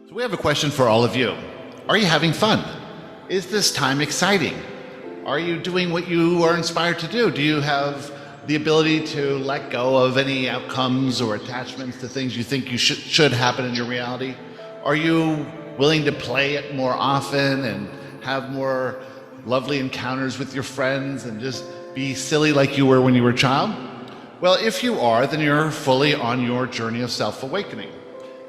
So we have a question for all of you. Are you having fun? Is this time exciting? Are you doing what you are inspired to do? Do you have the ability to let go of any outcomes or attachments to things you think you should happen in your reality? Are you willing to play it more often and have more lovely encounters with your friends and just be silly like you were when you were a child? Well, if you are, then you're fully on your journey of self-awakening.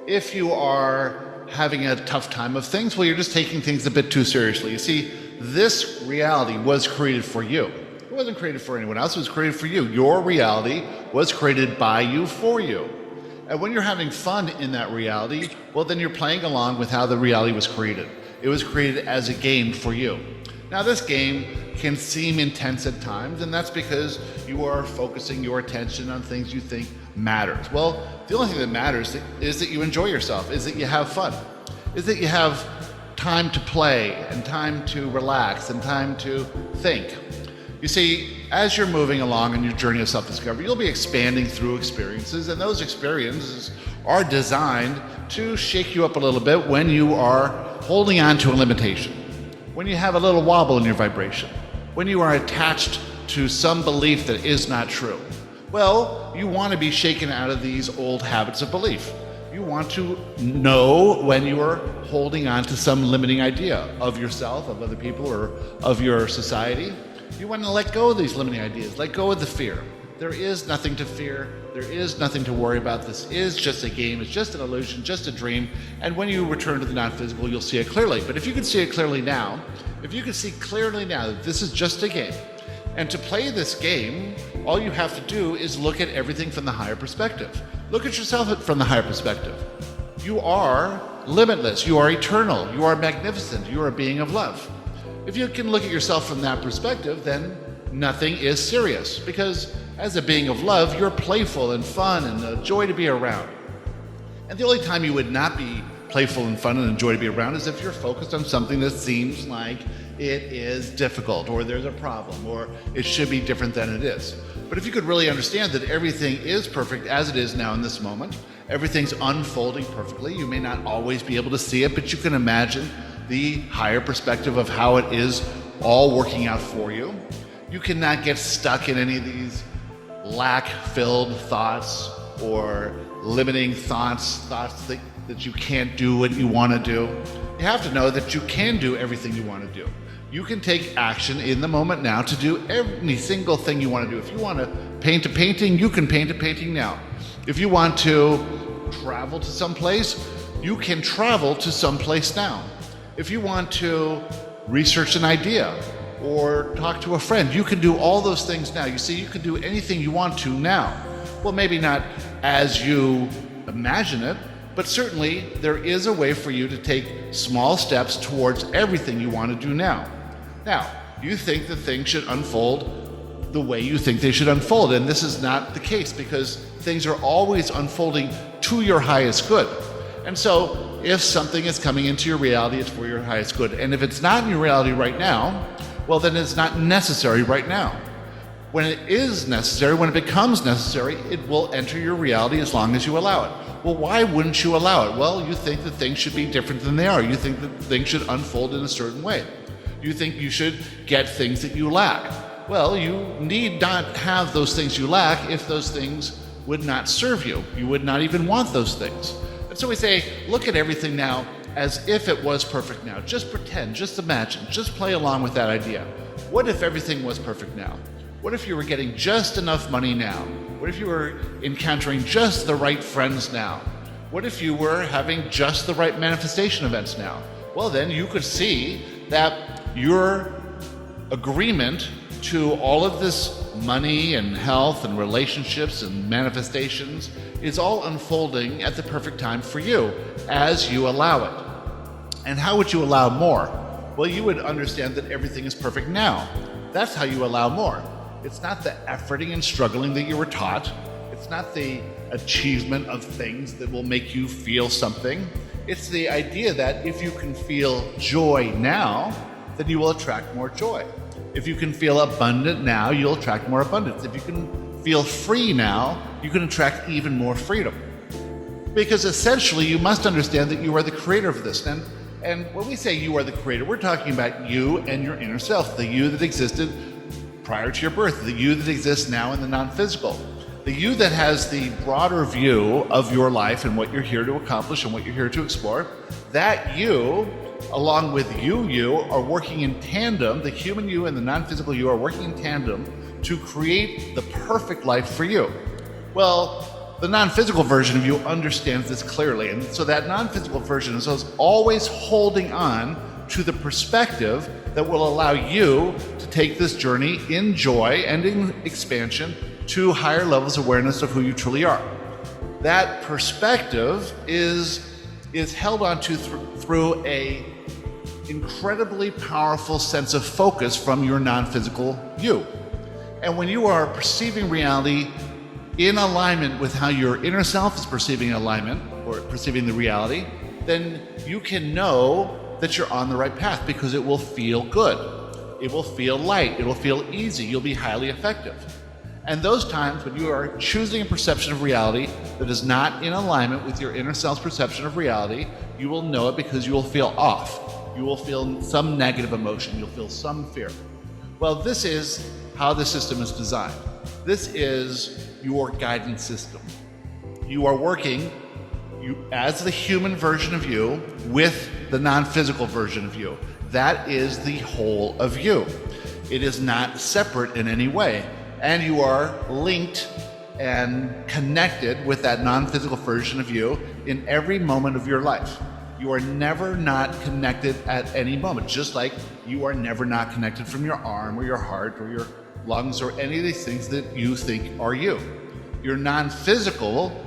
If you are having a tough time of things, well, you're just taking things a bit too seriously. You see, this reality was created for you. It wasn't created for anyone else, it was created for you. Your reality was created by you for you. And when you're having fun in that reality, well, then you're playing along with how the reality was created. It was created as a game for you. Now, this game can seem intense at times, and that's because you are focusing your attention on things you think matters. Well, the only thing that matters is that you enjoy yourself, is that you have fun, is that you have time to play and time to relax and time to think. You see, as you're moving along on your journey of self-discovery, you'll be expanding through experiences, and those experiences are designed to shake you up a little bit when you are holding on to a limitation, when you have a little wobble in your vibration, when you are attached to some belief that is not true. Well, you want to be shaken out of these old habits of belief. You want to know when you are holding on to some limiting idea of yourself, of other people, or of your society. You want to let go of these limiting ideas, let go of the fear. There is nothing to fear. There is nothing to worry about. This is just a game. It's just an illusion, just a dream. And when you return to the non-physical, you'll see it clearly. But if you can see it clearly now, if you can see clearly now that this is just a game, and to play this game, all you have to do is look at everything from the higher perspective. Look at yourself from the higher perspective. You are limitless. You are eternal. You are magnificent. You are a being of love. If you can look at yourself from that perspective, then nothing is serious, because as a being of love, you're playful and fun and a joy to be around. And the only time you would not be playful and fun and a joy to be around is if you're focused on something that seems like it is difficult, or there's a problem, or it should be different than it is. But if you could really understand that everything is perfect as it is now in this moment, everything's unfolding perfectly, you may not always be able to see it, but you can imagine the higher perspective of how it is all working out for you. You cannot get stuck in any of these lack-filled thoughts or limiting thoughts that you can't do what you want to do. You have to know that you can do everything you want to do. You can take action in the moment now to do every single thing you want to do. If you want to paint a painting, you can paint a painting now. If you want to travel to someplace, you can travel to someplace now. If you want to research an idea or talk to a friend, you can do all those things now. You see, you can do anything you want to now. Well, maybe not as you imagine it, but certainly there is a way for you to take small steps towards everything you want to do now. Now, you think that things should unfold the way you think they should unfold, and this is not the case, because things are always unfolding to your highest good. And so, if something is coming into your reality, it's for your highest good. And if it's not in your reality right now, well, then it's not necessary right now. When it is necessary, when it becomes necessary, it will enter your reality as long as you allow it. Well, why wouldn't you allow it? Well, you think that things should be different than they are. You think that things should unfold in a certain way. You think you should get things that you lack. Well, you need not have those things you lack if those things would not serve you. You would not even want those things. And so we say, look at everything now as if it was perfect now. Just pretend, just imagine, just play along with that idea. What if everything was perfect now? What if you were getting just enough money now? What if you were encountering just the right friends now? What if you were having just the right manifestation events now? Well, then you could see that your agreement to all of this money and health and relationships and manifestations is all unfolding at the perfect time for you as you allow it. And how would you allow more? Well, you would understand that everything is perfect now. That's how you allow more. It's not the efforting and struggling that you were taught. It's not the achievement of things that will make you feel something. It's the idea that if you can feel joy now, then you will attract more joy. If you can feel abundant now, you'll attract more abundance. If you can feel free now, you can attract even more freedom. Because essentially you must understand that you are the creator of this. And when we say you are the creator, we're talking about you and your inner self, the you that existed prior to your birth, the you that exists now in the non-physical, the you that has the broader view of your life and what you're here to accomplish and what you're here to explore. That you, along with you are working in tandem. The human you and the non-physical you are working in tandem to create the perfect life for you. Well, the non-physical version of you understands this clearly, and so that non-physical version is always holding on to the perspective that will allow you to take this journey in joy and in expansion to higher levels of awareness of who you truly are. That perspective is held onto through a incredibly powerful sense of focus from your non-physical you. And when you are perceiving reality in alignment with how your inner self is perceiving alignment or perceiving the reality, then you can know that you're on the right path because it will feel good. It will feel light. It will feel easy. You'll be highly effective. And those times when you are choosing a perception of reality that is not in alignment with your inner self's perception of reality, you will know it because you will feel off. You will feel some negative emotion. You'll feel some fear. Well, this is how the system is designed. This is your guidance system. You are working as the human version of you with the non-physical version of you. That is the whole of you. It is not separate in any way. And you are linked and connected with that non-physical version of you in every moment of your life. You are never not connected at any moment, just like you are never not connected from your arm or your heart or your lungs or any of these things that you think are you. Your non-physical,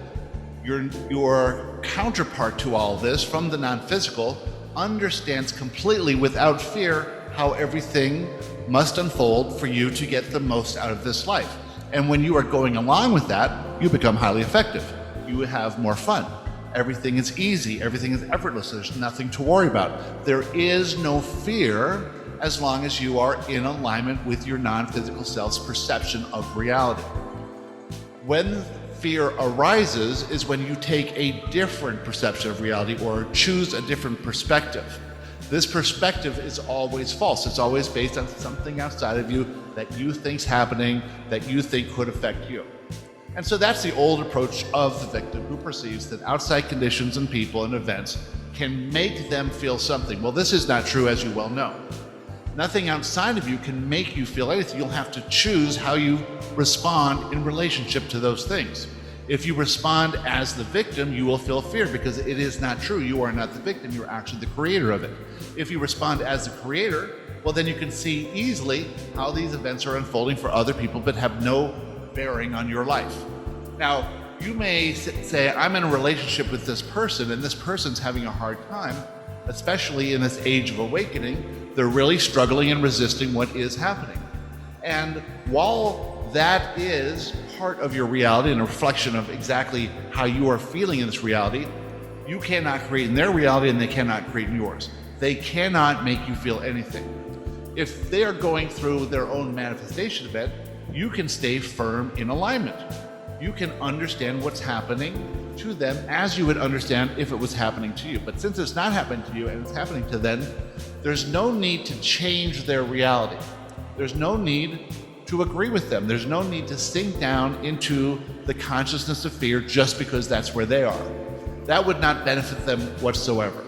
your counterpart to all this from the non-physical understands completely without fear how everything must unfold for you to get the most out of this life. And when you are going along with that, you become highly effective. You have more fun. Everything is easy. Everything is effortless. There's nothing to worry about. There is no fear as long as you are in alignment with your non-physical self's perception of reality. When fear arises is when you take a different perception of reality or choose a different perspective. This perspective is always false. It's always based on something outside of you that you think's happening, that you think could affect you. And so that's the old approach of the victim who perceives that outside conditions and people and events can make them feel something. Well, this is not true, as you well know. Nothing outside of you can make you feel anything. You'll have to choose how you respond in relationship to those things. If you respond as the victim, you will feel fear because it is not true. You are not the victim. You're actually the creator of it. If you respond as the creator, well, then you can see easily how these events are unfolding for other people but have no bearing on your life. Now, you may say, I'm in a relationship with this person and this person's having a hard time, especially in this age of awakening. They're really struggling and resisting what is happening. And while that is part of your reality and a reflection of exactly how you are feeling in this reality, you cannot create in their reality and they cannot create in yours. They cannot make you feel anything. If they are going through their own manifestation event, you can stay firm in alignment. You can understand what's happening to them as you would understand if it was happening to you. But since it's not happening to you and it's happening to them, there's no need to change their reality. There's no need to agree with them. There's no need to sink down into the consciousness of fear just because that's where they are. That would not benefit them whatsoever.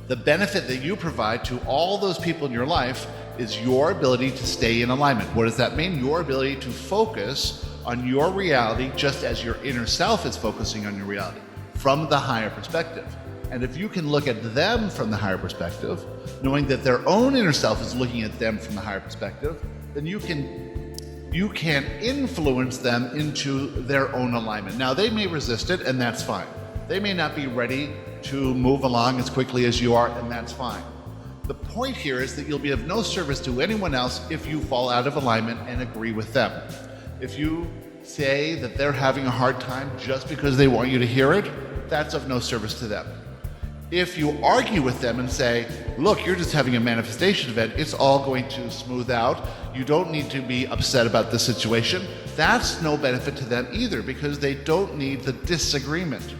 The benefit that you provide to all those people in your life is your ability to stay in alignment. What does that mean? Your ability to focus on your reality just as your inner self is focusing on your reality from the higher perspective. And if you can look at them from the higher perspective, knowing that their own inner self is looking at them from the higher perspective, then you can influence them into their own alignment. Now, they may resist it, and that's fine. They may not be ready to move along as quickly as you are, and that's fine. The point here is that you'll be of no service to anyone else if you fall out of alignment and agree with them. If you say that they're having a hard time just because they want you to hear it, that's of no service to them. If you argue with them and say, look, you're just having a manifestation event, it's all going to smooth out, you don't need to be upset about the situation, that's no benefit to them either because they don't need the disagreement.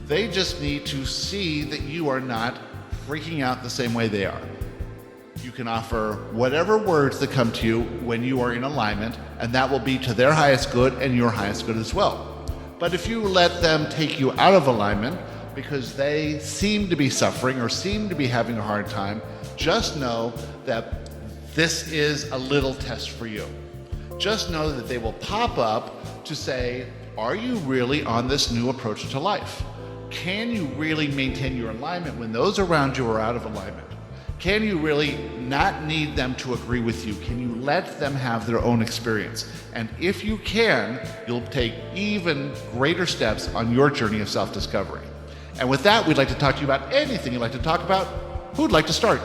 They just need to see that you are not freaking out the same way they are. You can offer whatever words that come to you when you are in alignment, and that will be to their highest good and your highest good as well. But if you let them take you out of alignment because they seem to be suffering or seem to be having a hard time, just know that this is a little test for you. Just know that they will pop up to say, are you really on this new approach to life? Can you really maintain your alignment when those around you are out of alignment? Can you really not need them to agree with you? Can you let them have their own experience? And if you can, you'll take even greater steps on your journey of self-discovery. And with that, we'd like to talk to you about anything you'd like to talk about. Who'd like to start?